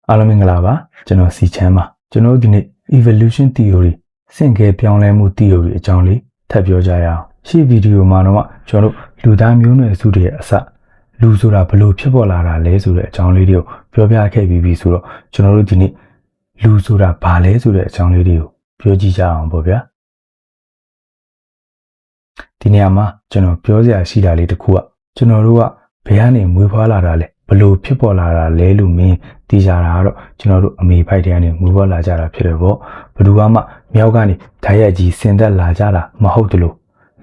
အားလုံးမင်္ဂလာပါကျွန်တော်စီချမ်းပါကျွန်တော်ဒီနေ့ evolution theory စင်ကဲပြောင်းလဲမှု theory အကြောင်းလေးထပ်ပြောကြရအောင်ရှေ့ဗီဒီယိုမှာတော့ကျွန်တော်တို့လူသားမျိုးနွယ်စုတွေအစလူဆိုတာဘယ်လိုဖြစ်ပေါ်လာတာလဲဆိုတဲ့အကြောင်းလေးတွေကိုပြောပြခဲ့ပြီးပြီဆိုတော့ကျွန်တော်တို့ဒီနေ့လူဆိုတာဘာလဲဆိုတဲ့အကြောင်းလေးတွေကိုပြောကြည့်ကြအောင်ပေါ့ဗျာဒီနေရာမှာကျွန်တော်ပြောစရာရှိတာလေးတစ်ခုကကျွန်တော်တို့ကဘယ်ကနေမွေးဖွားလာတာလဲဘလို့ဖြစ်ပေါ်လာတာလဲလို့မင်းသိကြတာကတော့ကျွန်တော်တို့အမေဖိုက်တဲ့ကနေမွေးဖွားလာကြတာဖြစ်တယ်ပေါ့ဘယ်သူမှမြောက်ကနေဓာတ်ရိုက်ကြီးဆင်သက်လာကြတာမဟုတ်တလို့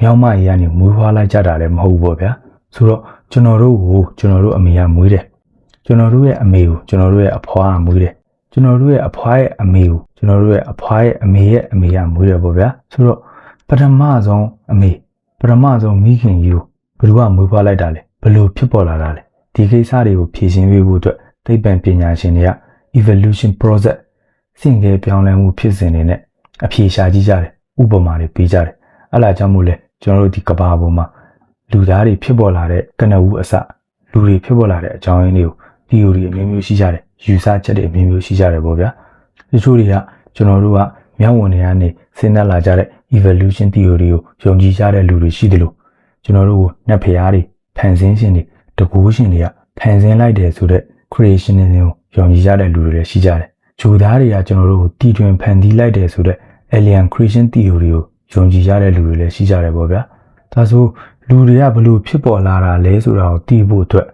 မြောက်မကြီးကနေမွေးဖွားလိုက်ကြတာလည်းမဟုတ်ဘူးပေါ့ဗျာဆိုတော့ကျွန်တော်တို့ကိုကျွန်တော်တို့အမေကမွေးတယ်ကျွန်တော်တို့ရဲ့အမေကိုကျွန်တော်တို့ရဲ့အဖွားကမွေးတယ်ကျွန်တော်တို့ရဲ့အဖွားရဲ့အမေကိုကျွန်တော်တို့ရဲ့အဖွားရဲ့အမေရဲ့အမေကမွေးတယ်ပေါ့ဗျာဆိုတော့ပထမဆုံးအမေပထမဆုံးမိခင်ကြီးကိုဘယ်သူကမွေးဖွားလိုက်တာလဲဘယ်လိုဖြစ်ပေါ်လာတာလဲဒီကိစ္စတွေကိုဖြေရှင်းပေးဖို့အတွက်သိပ္ပံပညာရှင်တွေက evolution process စင်ကဲပြောင်းလဲမှုဖြစ်စဉ်တွေနဲ့အဖြေရှာကြည့်ကြတယ်ဥပမာတွေပေးကြတယ်အဲ့ဒါကြောင့်မို့လဲကျွန်တော်တို့ဒီကဘာပေါ်မှာလူသားတွေဖြစ်ပေါ်လာတဲ့ကနဦးအစလူတွေဖြစ်ပေါ်လာတဲ့အကြောင်းရင်းတွေကို theory အမျိုးမျိုးရှိကြတယ်ယူဆချက်တွေအမျိုးမျိုးရှိကြတယ်ပေါ့ဗျာတချို့တွေကကျွန်တော်တို့ကမြောက်ဝင်တွေကနေစဉ်းစားလာကြတဲ့ evolution theory ကိုယုံကြည်ကြတဲ့လူတွေရှိတယ်လို့ကျွန်တော်တို့ကိုနတ်ဖျားတွေဖန်ဆင်းရှင်တွေတကူရှင်တွေကဖန်ဆင်းလိုက်တယ်ဆိုတဲ့ creationism ကိုယုံကြည်ကြတဲ့လူတွေလည်းရှိကြတယ်ဂျိုသားတွေကကျွန်တော်တို့ကိုတီထွင်ဖန်တီးလိုက်တယ်ဆိုတဲ့ alien creation theory ကိုယုံကြည်ကြတဲ့လူတွေလည်းရှိကြတယ်ပေါ့ဗျာဒါဆိုလူတွေကဘလို့ဖြစ်ပေါ်လာတာလဲဆိုတာကိုသိဖို့အတွက်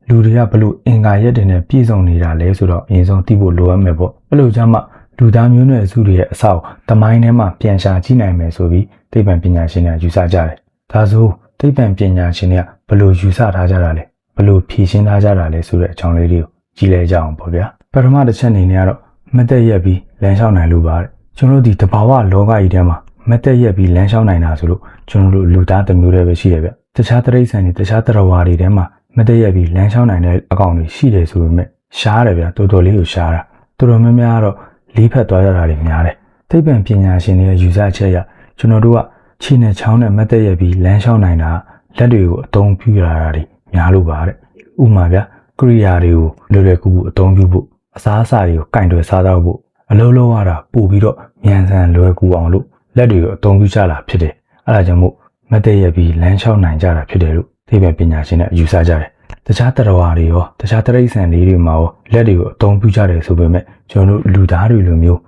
လူတွေကဘလို့အင်္ဂါရက်တွေနဲ့ပြည့်စုံနေတာလဲဆိုတော့အရင်ဆုံးသိဖို့လိုအပ်မယ်ပေါ့အဲ့လိုကြောင့်မှလူသားမျိုးနွယ်စုတွေရဲ့အဆောက်တမိုင်းထဲမှာပြန်ရှာကြည့်နိုင်မယ်ဆိုပြီးသိပ္ပံပညာရှင်တွေကယူဆကြတယ်ဒါဆိုသိပ္ပံပညာရှင်တွေကဘလို့ယူဆထားကြတာလဲဘလို့ဖြေရှင်းထားကြတာလဲဆိုတဲ့အကြောင်းလေးတွေကိုကြည့်လဲကြအောင်ပေါ့ဗျာပထမတစ်ချက်အနေနဲ့ကတော့မတ်တက်ရက်ပြီးလမ်းလျှောက်နိုင်လို့ပါတဲ့ကျွန်တော်တို့ဒီတဘာဝလောကကြီးထဲမှာမတ်တက်ရက်ပြီးလမ်းလျှောက်နိုင်တာဆိုလို့ကျွန်တော်တို့လူသားတစ်မျိုးတည်းပဲရှိတယ်ဗျတခြားတိရစ္ဆာန်တွေတခြားတရဝါတွေထဲမှာမတ်တက်ရက်ပြီးလမ်းလျှောက်နိုင်တဲ့အကောင်တွေရှိတယ်ဆိုပေမဲ့ရှားတယ်ဗျတော်တော်လေးကိုရှားတာတော်တော်များများကတော့လေးဖက်သွားကြတာတွေများတယ်သိပ္ပံပညာရှင်တွေရဲ့ယူဆချက်အရကျွန်တော်တို့ကခြေနဲ့ချောင်းနဲ့မတ်တက်ရက်ပြီးလမ်းလျှောက်နိုင်တာလက်တွေကိုအသုံးပြုရတာတွေများလို့ပါတဲ့ဥပမာဗျကရိယာတွေကိုလွယ်လွယ်ကူကူအသုံးပြုဖို့အစားအစာတွေကိုကင်တွယ်စားတော့ဖို့အလုံးလုံးရတာပို့ပြီးတော့မြန်ဆန်လွယ်ကူအောင်လို့လက်တွေကိုအသုံးပြုကြတာဖြစ်တယ်အဲဒါကြောင့်မို့မတ်တက်ရက်ပြီးလမ်းလျှောက်နိုင်ကြတာဖြစ်တယ်လို့သိပ္ပံပညာရှင်တွေယူဆကြတယ်တခြားတရဝါတွေရောတခြားတရိษံလေးတွေမှာရောလက်တွေကိုအသုံးပြုကြတယ်ဆိုပေမဲ့ကျွန်တော်တို့လူသားတွေလိုမျိုး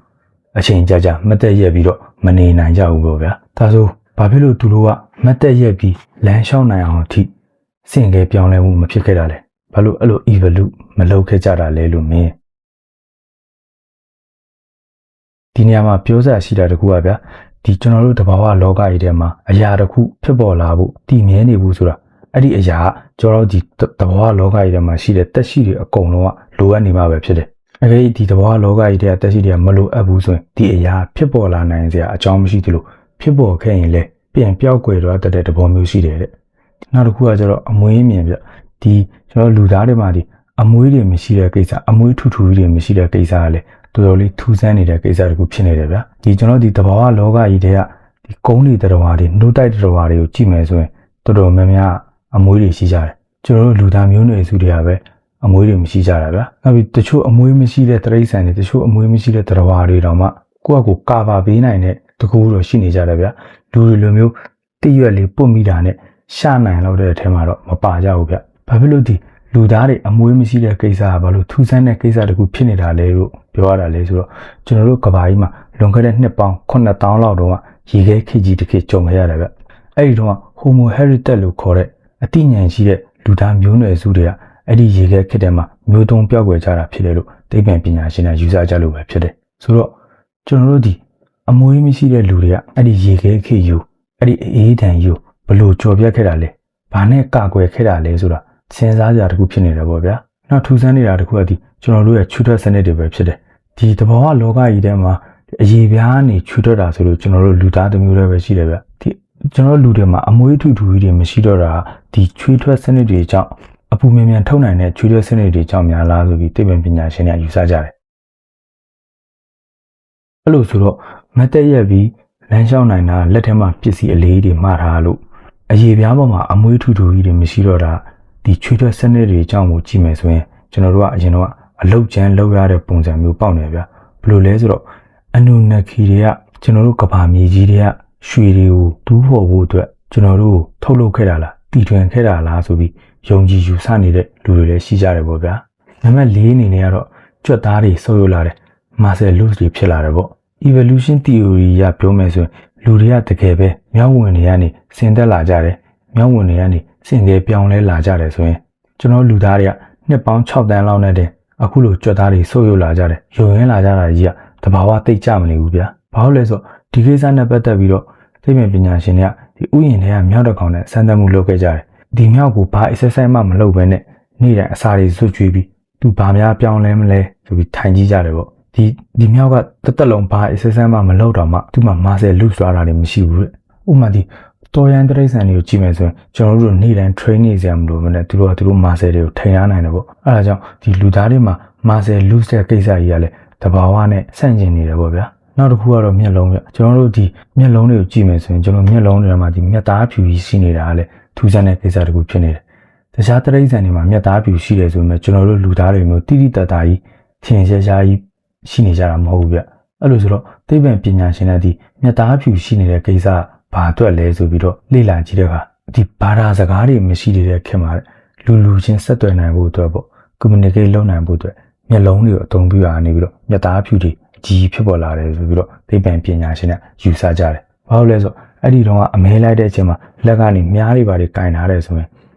အချိန်ကြာကြာမတ်တက်ရက်ပြီးတော့မနေနိုင်ကြဘူးပေါ့ဗျာဒါဆိုဘာဖြစ်လို့သူတို့ကမတ်တက်ရက်ပြီးလမ်းလျှောက်နိုင်အောင်အထိစင်ကဲပြောင်းလဲမှုမဖြစ်ခဲ့တာလဲဘာလို့အဲ့လို evolve မလုပ်ခဲ့ကြတာလဲလို့မင်းဒီနေရာမှာပြောစရာရှိတာတခုကဗျာဒီကျွန်တော်တို့တဘာဝလောကကြီးထဲမှာအရာတစ်ခုဖြစ်ပေါ်လာဖို့တည်မြဲနေဘူးဆိုတာအဲ့ဒီအရာကကျွန်တော်တို့ဒီတဘာဝလောကကြီးထဲမှာရှိတဲ့တက်ရှိတွေအကုန်လုံးကလိုအပ်နေမှာပဲဖြစ်တယ်အဲ့ဒီတဘာဝလောကကြီးထဲကတက်ရှိတွေကမလိုအပ်ဘူးဆိုရင်ဒီအရာဖြစ်ပေါ်လာနိုင်စရာအကြောင်းမရှိသလိုဖြစ်ပေါ်ခဲ့ရင်လည်းပြန်ပြောက်ကွယ်သွားတဲ့သဘောမျိုးရှိတယ်တဲ့နောက်တစ်ခုကကျတော့အမွေးမြင်ပြဒီကျွန်တော်လူသားတွေမှာဒီအမွေးတွေမရှိတဲ့ကိစ္စအမွေးထူထူတွေမရှိတဲ့ကိစ္စကလည်းတော်တော်လေးထူးဆန်းနေတဲ့ကိစ္စတခုဖြစ်နေတယ်ဗျာဒီကျွန်တော်ဒီတဘာဝလောကကြီးတွေကဒီကုန်းတွေတရဝါတွေနှုတ်တိုက်တရဝါတွေကိုကြည့်မယ်ဆိုရင်တော်တော်များများအမွေးတွေရှိကြတယ်ကျွန်တော်တို့လူသားမျိုးနွယ်စုတွေကပဲအမွေးတွေမရှိကြတာဗျာနောက်ပြီးတချို့အမွေးမရှိတဲ့တရိษံတွေတချို့အမွေးမရှိတဲ့တရဝါတွေတောင်မှကိုယ့်အကိုကာပါပေးနိုင်တဲ့တကူတော့ရှိနေကြတယ်ဗျာလူတွေလိုမျိုးတိရွက်လေးပုတ်မိတာနဲ့ရှာနိုင်လောက်တဲ့အထဲမှာတော့မပါကြဘူးဗျဘာဖြစ်လို့ဒီလူသားတွေအမွေးမရှိတဲ့ကိစ္စကဘာလို့ထူးဆန်းတဲ့ကိစ္စတခုဖြစ်နေတာလဲလို့ပြောရတာလဲဆိုတော့ကျွန်တော်တို့ကဘာကြီးမှာလွန်ခဲ့တဲ့နှစ်ပေါင်း9000လောက်တုန်းကရေခဲခေတ်ကြီးတစ်ခေတ်ကြုံခဲ့ရတယ်ဗျအဲ့ဒီတော့ Homo erectus လို့ခေါ်တဲ့အတိညာဉ်ရှိတဲ့လူသားမျိုးနွယ်စုတွေကအဲ့ဒီရေခဲခေတ်ထဲမှာမျိုးတုံးပြောက်ွယ်ကြတာဖြစ်တယ်လို့သိပ္ပံပညာရှင်တွေယူဆကြလို့ပဲဖြစ်တယ်ဆိုတော့ကျွန်တော်တို့ဒီအမွေးမရှိတဲ့လူတွေကအဲ့ဒီရေခဲခေတ်ယူအဲ့ဒီအေးဒဏ်ယူဘလို့ကြော်ပြတ်ခဲ့တာလဲဘာနဲ့ကာကွယ်ခဲ့တာလဲဆိုတာစဉ်းစားကြတာတခုဖြစ်နေတယ်ပေါ့ဗျာနောက်ထူးဆန်းနေတာတခုကဒီကျွန်တော်တို့ရဲ့ချွတ်ထွက်စနစ်တွေပဲဖြစ်တယ်ဒီတဘာဝလောကကြီးထဲမှာအရေပြားနေချွတ်ထွက်တာဆိုလို့ကျွန်တော်တို့လူသားတစ်မျိုးတည်းပဲရှိတယ်ဗျဒီကျွန်တော်တို့လူတွေမှာအမွေးထူထူကြီးတွေမရှိတော့တာဒီချွေးထွက်စနစ်တွေကြောင့်အပူမြန်မြန်ထုတ်နိုင်တဲ့ချွေးထွက်စနစ်တွေကြောင့်များလားဆိုပြီးသိပ္ပံပညာရှင်တွေကယူဆကြတယ်အဲ့လိုဆိုတော့မတ်တက်ရက်ပြီးလမ်းလျှောက်နိုင်တာလက်ထဲမှာပစ္စည်းအလေးတွေမှားထားလို့အရေပြားပေါ်မှာအမွေးထူထူကြီးတွေမရှိတော့တာဒီချွေးထွက်စနစ်တွေအကြောင်းကိုကြည့်မယ်ဆိုရင်ကျွန်တော်တို့ကအရင်တော့ အလုတ်ချမ်းလောက်ရတဲ့ပုံစံမျိုးပေါက်နေဗျာဘယ်လိုလဲဆိုတော့အနုနခီတွေကကျွန်တော်တို့ကဘာမြေကြီးတွေကရွှေတွေကိုတူးဖော်ဖို့အတွက်ကျွန်တော်တို့ထုတ်လုပ်ခဲ့တာလားတီထွင်ခဲ့တာလားဆိုပြီးယုံကြည်ယူဆနေတဲ့လူတွေလည်းရှိကြတယ်ပေါ့ဗျာနံပါတ်4အနေနဲ့ကတော့ကြွက်သားတွေဆုပ်ယုပ်လာတဲ့ Marcel Lewis တွေဖြစ်လာတယ်ပေါ့ evolution theory ရပြောမယ်ဆိုရင်လူတွေကတကယ်ပဲမြောက်ဝင်တွေကနေဆင်သက်လာကြတယ်မြောက်ဝင်တွေကနေဆင်သေးပြောင်းလဲလာကြတယ်ဆိုရင်ကျွန်တော်လူသားတွေကနှစ်ပေါင်း6တန်းလောက်နဲ့တင်အခုလိုကြွက်သားတွေဆုပ်ယုပ်လာကြတယ်ယုံရင်းလာကြတာကြီးကတဘာဝတိတ်ကြမနေဘူးဗျာဘာလို့လဲဆိုတော့ဒီကိစ္စနဲ့ပတ်သက်ပြီးတော့သိပ္ပံပညာရှင်တွေကဒီဥယျာဉ်တွေကမြောက်တစ်ကောင်နဲ့စမ်းသပ်မှုလုပ်ခဲ့ကြတယ်ဒီမြောက်ကိုဘာ exercise မှမလုပ်ဘဲနဲ့နေ့တိုင်းအစာတွေစွတ်ကြွေးပြီးသူဘာများပြောင်းလဲမလဲဆိုပြီးထိုင်ကြည့်ကြတယ်ပေါ့ဒီမြောက်ကတက်လုံးဘာ exercise မှမလုပ်တော့မှသူ့မှာ Marcel Lewis သွားတာလည်းမရှိဘူးတဲ့ဥပမာဒီတော်ရန်တရိတ်ဆန်တွေကိုကြည့်မယ်ဆိုရင်ကျွန်တော်တို့နေ့တိုင်း train နေစရာမလိုဘဲနဲ့သူတို့ Marcel တွေကိုထိန်ရနိုင်တယ်ပေါ့အဲဒါကြောင့်ဒီလူသားတွေမှာ Marcel Lewis တဲ့ကိစ္စကြီးကလည်းတဘာဝနဲ့ဆန့်ကျင်နေတယ်ပေါ့ဗျာနောက်တစ်ခုကတော့မျက်လုံးပြကျွန်တော်တို့ဒီမျက်လုံးတွေကိုကြည့်မယ်ဆိုရင်ကျွန်တော်မျက်လုံးတွေမှာဒီမျက်သားဖြူကြီးရှိနေတာကလည်းထူးဆန်းတဲ့ကိစ္စတစ်ခုဖြစ်နေတယ်တခြားတရိတ်ဆန်တွေမှာမျက်သားဖြူရှိတယ်ဆိုပေမဲ့ကျွန်တော်တို့လူသားတွေမျိုးတိတိတတ်တာကြီးထင်ရှားရှားကြီးရှိနေကြတာမဟုတ်ဘူးဗျအဲ့လိုဆိုတော့သိပ္ပံပညာရှင်တွေဒီမျက်သားဖြူရှိနေတဲ့ကိစ္စဘာအတွက်လဲဆိုပြီးတော့လေ့လာကြည့်တဲ့အခါဒီဘာသာစကားတွေမရှိတဲ့ခင်မှာလူချင်းဆက်သွယ်နိုင်ဖို့အတွက်ပေါ့ communicate လုပ်နိုင်ဖို့အတွက်မျက်လုံးတွေကိုအသုံးပြုရနေပြီးတော့မျက်သားဖြူတွေအကြီးဖြစ်ပေါ်လာတယ်ဆိုပြီးတော့သိပ္ပံပညာရှင်တွေယူဆကြတယ်။ဘာလို့လဲဆိုတော့အဲ့ဒီတော့ကအမဲလိုက်တဲ့အချိန်မှာလက်ကနေမြားတွေပါတွေကင်ထားတယ်ဆိုရင်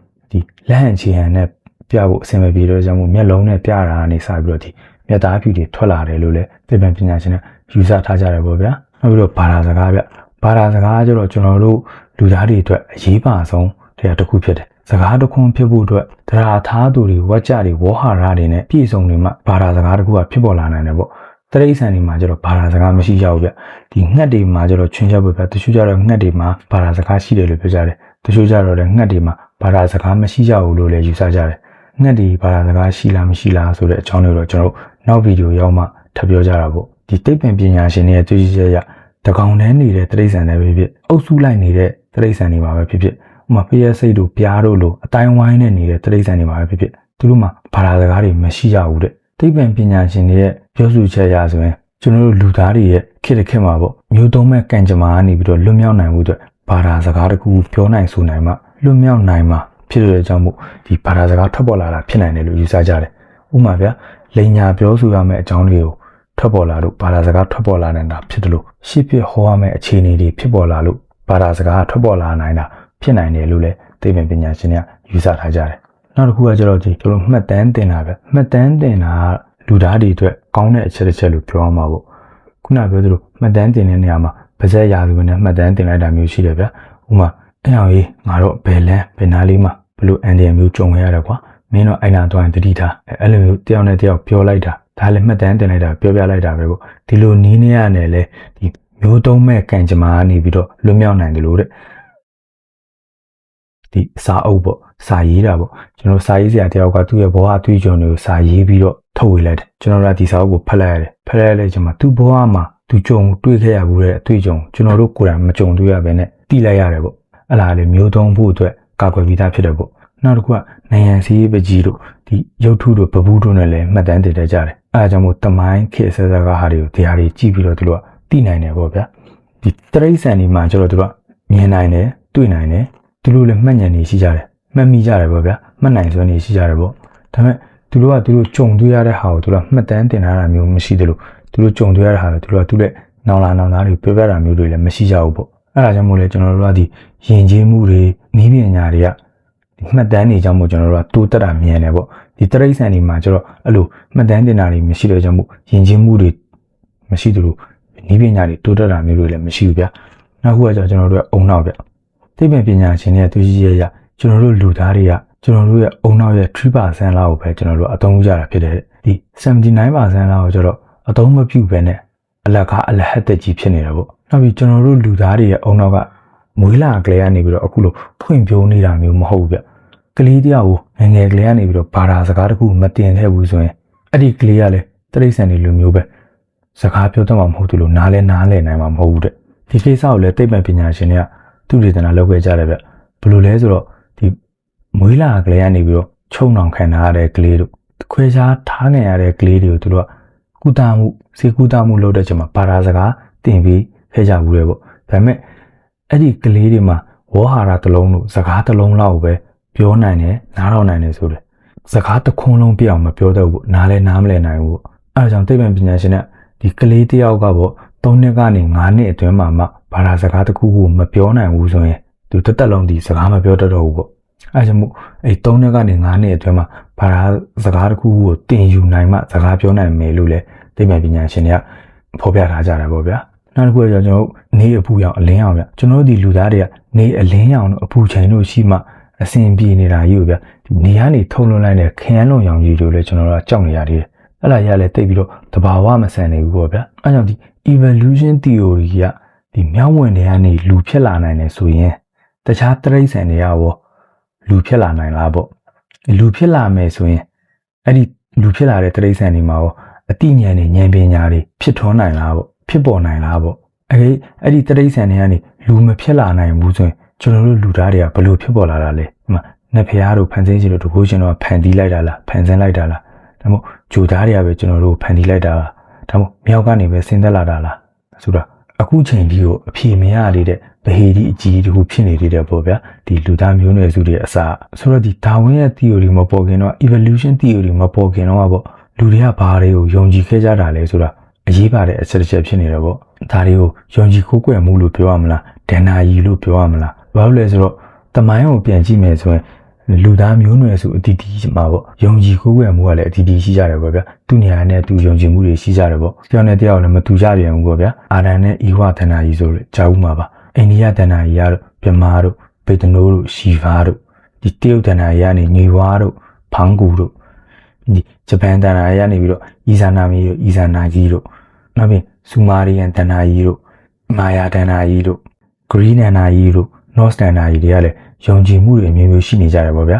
ဒီလက်ဟန်ချီဟန်နဲ့ပြဖို့အဆင်မပြေတော့ကြောင့်မို့မျက်လုံးနဲ့ပြတာကနေစပြီးတော့ဒီမျက်သားဖြူတွေထွက်လာတယ်လို့လည်းသိပ္ပံပညာရှင်တွေယူဆထားကြတယ်ပေါ့ဗျာ။နောက်ပြီးတော့ဘာသာစကားဗျ။ဘာသာစကားကျတော့ကျွန်တော်တို့လူသားတွေအတွက်အရေးပါဆုံးတရားတစ်ခုဖြစ်တယ်။စကားတစ်ခွန်းဖြစ်ဖို့အတွက်တရားထားသူတွေဝါကြတွေဝေါ်ဟာရတွေနဲ့ပြည့်စုံနေမှဘာသာစကားတစ်ခုကဖြစ်ပေါ်လာနိုင်တယ်ပေါ့တရိတ်ဆန်တွေမှာကျတော့ဘာသာစကားမရှိကြဘူးဗျဒီငှက်တွေမှာကျတော့ချွင်းချက်ပဲဗျတချို့ကျတော့ငှက်တွေမှာဘာသာစကားရှိတယ်လို့ပြောကြတယ်တချို့ကျတော့လည်းငှက်တွေမှာဘာသာစကားမရှိကြဘူးလို့လည်းယူဆကြတယ်ငှက်တွေဘာသာစကားရှိလားမရှိလားဆိုတဲ့အကြောင်းလေးတော့ကျွန်တော်တို့နောက်ဗီဒီယိုရောက်မှထပ်ပြောကြတာပေါ့ဒီသိပ္ပံပညာရှင်တွေရဲ့တွေ့ရှိချက်အရတကောင်တန်းနေတဲ့တရိတ်ဆန်တွေပဲဖြစ်အုပ်စုလိုက်နေတဲ့တရိတ်ဆန်တွေမှာပဲဖြစ်ဥမာဖျက်စိတ်တို့ပြားတို့လိုအတိုင်းဝိုင်းနဲ့နေတဲ့တရိတ်ဆန်တွေမှာပဲဖြစ်သူတို့မှာဘာသာစကားတွေမရှိကြဘူးတဲ့သိပ္ပံပညာရှင်တွေရဲ့ပြောဆိုချက်အရဆိုရင်ကျွန်တော်တို့လူသားတွေရဲ့ခေတ်တစ်ခေတ်မှာပေါ့မျိုးသုံးမဲ့ကံကြမ္မာကနေပြီးတော့လွတ်မြောက်နိုင်မှုအတွက်ဘာသာစကားတစ်ခုပြောနိုင်ဆိုနိုင်မှလွတ်မြောက်နိုင်မှာဖြစ်တဲ့အကြောင်းမို့ဒီဘာသာစကားထွက်ပေါ်လာတာဖြစ်နိုင်တယ်လို့ယူဆကြတယ်ဥပမာဗျာလိန်ညာပြောဆိုရမယ့်အကြောင်းတွေကိုထွက်ပေါ်လာလို့ဘာသာစကားထွက်ပေါ်လာနိုင်တာဖြစ်တယ်လို့ရှေ့ပြဟောရမယ့်အခြေအနေတွေဖြစ်ပေါ်လာလို့ဘာသာစကားထွက်ပေါ်လာနိုင်တာဖြစ်နိုင်တယ်လို့လည်းသိပ္ပံပညာရှင်တွေကယူဆထားကြတယ်နောက်တစ်ခုကကျတော့ဒီတို့မှတ်တမ်းတင်တာပဲမှတ်တမ်းတင်တာလူသားတွေအတွက်ကောင်းတဲ့အချက်တစ်ချက်လို့ပြောရမှာပေါ့ခုနပြောသလိုမှတ်တမ်းတင်တဲ့နေရာမှာပါဇက်ရာသူနဲ့မှတ်တမ်းတင်လိုက်တာမျိုးရှိတယ်ဗျဥပမာအဲ့အောင်ကြီးငါတော့ဘယ်လန်းဘယ်နားလေးမှာဘလို့အန်ဒီယံမျိုးကြုံခဲ့ရတယ်ကွာမင်းတော့အဲ့နာတော့တတိထားအဲ့လိုမျိုးတယောက်နဲ့တယောက်ပြောလိုက်တာဒါလည်းမှတ်တမ်းတင်လိုက်တာပြောပြလိုက်တာပဲပေါ့ဒီလိုနီးနေရနဲ့လေဒီမျိုးသုံးမဲ့ကံကြမ္မာကနေပြီးတော့လွတ်မြောက်နိုင်တယ်လို့တဲ့ဒီစာအုပ်ပေါ့စာရေးတာပေါ့ကျွန်တော်စာရေးဆရာတယောက်ကသူ့ရဲ့ဘဝအတွေ့အကြုံတွေကိုစာရေးပြီးတော့ထုတ်ဝေလိုက်တယ်ကျွန်တော်ကဒီစာအုပ်ကိုဖတ်လိုက်ရတယ်ဖတ်လိုက်တဲ့ချိန်မှာသူ့ဘဝမှာသူကြုံတွေ့ခဲ့ရဘူးတဲ့အတွေ့အကြုံကျွန်တော်တို့ကိုယ်တိုင်မကြုံတွေ့ရဘဲနဲ့တိလိုက်ရတယ်ပေါ့အဲ့ဒါလေမျိုးသုံးဖို့အတွက်ကာကွယ်ပြီးသားဖြစ်တယ်ပေါ့နောက်တစ်ခုကနိုင်ငံစည်းပကြီးတို့ဒီရုပ်ထုတို့ပပူးတို့နဲ့လည်းမှတ်တမ်းတင်ကြတယ်အဲဒါကြောင့်မို့တမိုင်းခေတ်ဆက်ဆက်ကဟာတွေကိုတရားတွေကြည့်ပြီးတော့သူတို့ကသိနိုင်တယ်ပေါ့ဗျာဒီတရိတ်ဆန်ဒီမှာကျတော့သူတို့ကမြင်နိုင်တယ်တွေ့နိုင်တယ်သူတို့လည်းမှတ်ဉာဏ်နေရှိကြတယ်မှတ်မိကြတယ်ပေါ့ဗျာမှတ်နိုင်စွမ်းနေရှိကြတယ်ပေါ့ဒါပေမဲ့သူတို့ကြုံတွေ့ရတဲ့ဟာကိုသူတို့မှတ်တမ်းတင်ထားတာမျိုးမရှိသလိုသူတို့ကြုံတွေ့ရတဲ့ဟာကိုသူတို့လည်းနောင်လာနောင်သားတွေပြောပြတာမျိုးတွေလည်းမရှိကြဘူးပေါ့အဲဒါကြောင့်မို့လဲကျွန်တော်တို့ကဒီယဉ်ကျေးမှုတွေနည်းပညာတွေကမှတ်တမ်းတွေကြောင့်မို့ကျွန်တော်တို့ကတိုးတက်တာမြင်တယ်ပေါ့ဒီတရိတ်ဆန်တွေမှာကျတော့အဲ့လိုမှတ်တမ်းတင်တာတွေမရှိတဲ့ကြောင့်မို့ယဉ်ကျေးမှုတွေမရှိသလိုနည်းပညာတွေတိုးတက်တာမျိုးတွေလည်းမရှိဘူးဗျာနောက်ခုကကျတော့ကျွန်တော်တို့ကအုံနောက်ဗျသိပ္ပံပညာရှင်တွေတွေ့ရှိရကျွန်တော်တို့လူသားတွေကကျွန်တော်တို့ရဲ့အုံနောက်ရဲ့ 3% လောက်ကိုပဲကျွန်တော်တို့အသုံးပြုကြတာဖြစ်တယ်ဒီ79% လောက်ကိုကျတော့အသုံးမပြုဘဲနဲ့အလကားအလဟတ်တက်ကြီးဖြစ်နေတာပေါ့နောက်ပြီးကျွန်တော်တို့လူသားတွေရဲ့အုံနောက်ကမွေးလာကလေးကနေပြီးတော့အခုလိုဖွင့်ပြိုးနေတာမျိုးမဟုတ်ဘူးဗျကလေးတယောက်ကိုငယ်ကလေးကနေပြီးတော့ဘာသာစကားတခုမတင်ခဲ့ဘူးဆိုရင်အဲ့ဒီကလေးကလည်းတရိတ်ဆန်တွေလိုမျိုးပဲစကားပြောတတ်မှာမဟုတ်ဘူးလို့နားလဲနိုင်မှာမဟုတ်ဘူးတဲ့ဒီကိစ္စကိုလည်းသိပ္ပံပညာရှင်တွေကသူဒေသနာလုပ်ခဲ့ကြတယ်ဗျဘယ်လိုလဲဆိုတော့ဒီမွေးလာကလေးကနေပြီးတော့ချုံနှောင်ခံထားရတဲ့ကလေးတို့ ခွဲခြားထားငင်ရတဲ့ကလေးတွေကိုသူတို့ကကုသမှုစေကုသမှုလုပ်တဲ့ချိန်မှာဘာသာစကားတင်ပြီးခဲ့ကြဘူးလေပေါ့ဒါပေမဲ့အဲ့ဒီကလေးတွေမှာဝေါ်ဟာရတစ်လုံးလို့စကားတစ်လုံးလောက်ပဲပြောနိုင်တယ်နားထောင်နိုင်တယ်ဆိုတယ်စကားတစ်ခွန်းလုံးပြအောင်မပြောတော့ဘူးနားလဲနားမလည်နိုင်ဘူးအဲဒါကြောင့်သိပ္ပံပညာရှင်ကဒီကလေးတယောက်ကပေါ့3နှစ်ကနေ5နှစ်အတွင်းမှာမှဘာသာစကားတစ်ခုခုမပြောနိုင်ဘူးဆိုရင်သူတစ်သက်လုံးဒီစကားမပြောတတ်တော့ဘူးပေါ့အဲကြောင့်မို့အဲ့3နှစ်ကနေ5နှစ်အတွင်းမှာဘာသာစကားတစ်ခုခုကိုတင်ယူနိုင်မှစကားပြောနိုင်မယ်လို့လဲသိပ္ပံပညာရှင်တွေကဖော်ပြထားကြတယ်ပေါ့ဗျာနောက်တစ်ခုကကျွန်တော်တို့နေအပူရောင်အလင်းရောင်ဗျကျွန်တော်တို့ဒီလူသားတွေကနေအလင်းရောင်တို့အပူချိန်တို့ရှိမှအဆင်ပြေနေတာကြီးကိုဗျဒီနေကနေထုံလွှတ်လိုက်တဲ့ခရမ်းလုံရောင်ကြီးတို့လည်းကျွန်တော်တို့ကကြောက်နေရသေးတယ်အဲ့လာရလဲတိတ်ပြီးတော့တဘာဝမဆန်နေဘူးပေါ့ဗျာအဲကြောင့်ဒီ evolution theory ကဒီမြောင်းဝင်တွေကနေလူဖြစ်လာနိုင်တယ်ဆိုရင်တခြားတိရစ္ဆာန်တွေကရောလူဖြစ်လာနိုင်လားပေါ့လူဖြစ်လာမယ်ဆိုရင်အဲ့ဒီလူဖြစ်လာတဲ့တိရစ္ဆာန်တွေမှာရောအတိညာဉ်တွေဉာဏ်ပညာတွေဖြစ်ထွန်းနိုင်လားပေါ့ဖြစ်ပေါ်နိုင်လားပေါ့အဲ့ဒီတိရစ္ဆာန်တွေကနေလူမဖြစ်လာနိုင်ဘူးဆိုရင်ကျွန်တော်တို့လူသားတွေကဘယ်လိုဖြစ်ပေါ်လာတာလဲဒီမှာနှစ်ဖျားတို့ဖန်ဆင်းခြင်းတို့တကူရှင်တို့ဖန်တီးလိုက်တာလားဖန်ဆင်းလိုက်တာလားဒါမှမဟုတ်ဂျိုသားတွေကပဲကျွန်တော်တို့ဖန်တီးလိုက်တာလားဒါမှမဟုတ်မြောက်ကနေပဲဆင်းသက်လာတာလားဆိုတော့အခုချိန်ဒီကိုအဖြေမရသေးတဲ့ဗဟေဒီအကြီးတခုဖြစ်နေသေးတယ်ပေါ့ဗျာဒီလူသားမျိုးနွယ်စုတွေအစားဆိုတော့ဒီဒါဝင်းရဲ့ theory မပေါ်ခင်တော့ evolution theory မပေါ်ခင်တော့ပေါ့လူတွေကဘာတွေကိုယုံကြည်ခဲ့ကြတာလဲဆိုတာအရေးပါတဲ့အချက်တစ်ချက်ဖြစ်နေတယ်ပေါ့ဒါတွေကိုယုံကြည်ကိုးကွယ်မှုလို့ပြောရမလားဒဏ္ဍာရီလို့ပြောရမလားဘာလို့လဲဆိုတော့တမိုင်းကိုပြန်ကြည့်မယ်ဆိုရင်လူသားမျိုးနွယ်စုအတီးတီးမှာပေါ့ယုံကြည်ကိုးကွယ်မှုကလည်းအတီးတီးရှိကြတယ်ပေါ့ဗျာသူနေရာနဲ့သူယုံကြည်မှုတွေရှိကြတယ်ပေါ့တယောက်နဲ့တယောက်လည်းမတူကြပြန်ဘူးပေါ့ဗျာအာဒံနဲ့ဤဝဒဏ္ဍာရီဆိုလို့ကြားဦးမှာပါအိန္ဒိယဒဏ္ဍာရီကတော့ဗမာတို့ဗေဒနိုးတို့ရှီဗာတို့ဒီတရုတ်ဒဏ္ဍာရီကနေငွေဝါတို့ဖန်းကူတို့ဒီဂျပန်ဒဏ္ဍာရီကနေပြီးတော့အီဇာနာမီတို့အီဇာနာကြီးတို့နောက်ပြီးဆူမာရီယန်ဒဏ္ဍာရီတို့မာယာဒဏ္ဍာရီတို့ဂရီးဒဏ္ဍာရီတို့နော့စ်ဒဏ္ဍာရီတွေကလည်းယုံကြည်မှုတွေအမျိုးမျိုးရှိနေကြတယ်ပေါ့ဗျာ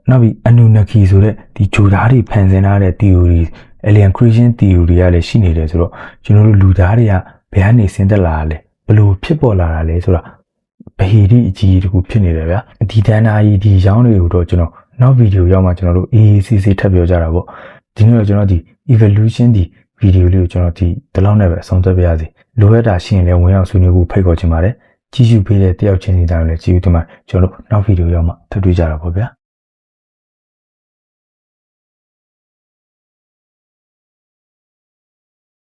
နောက်ပြီးအနုနခီဆိုတဲ့ဒီဂျိုသားတွေဖန်ဆင်းထားတဲ့ theory alien creation theory တွေကလည်းရှိနေတယ်ဆိုတော့ကျွန်တော်တို့လူသားတွေကဘယ်ကနေဆင်းသက်လာတာလဲဘယ်လိုဖြစ်ပေါ်လာတာလဲဆိုတာဗဟေဒီအကြီးတခုဖြစ်နေတယ်ဗျာဒီဒဏ္ဍာရီဒီရောင်းတွေကိုတော့ကျွန်တော်နောက်ဗီဒီယိုရောက်မှကျွန်တော်တို့အေးအေးဆေးဆေးထပ်ပြောကြတာပေါ့ဒီနေ့တော့ကျွန်တော်ဒီ evolution ဒီဗီဒီယိုလေးကိုကျွန်တော်ဒီလောက်နဲ့ပဲအဆုံးသတ်ပါရစေလိုအပ်တာရှိရင်လည်းဝင်ရောက်ဆွေးနွေးဖို့ဖိတ်ခေါ်ချင်ပါတယ်ကြည့်ရှုပေးတဲ့တယောက်ချင်းစီတိုင်းလည်းကြည့်ဦးတင်ပါကျွန်တော်တို့နောက်ဗီဒီယိုရောက်မှထပ်တွေ့ကြတာပေါ့ဗျာ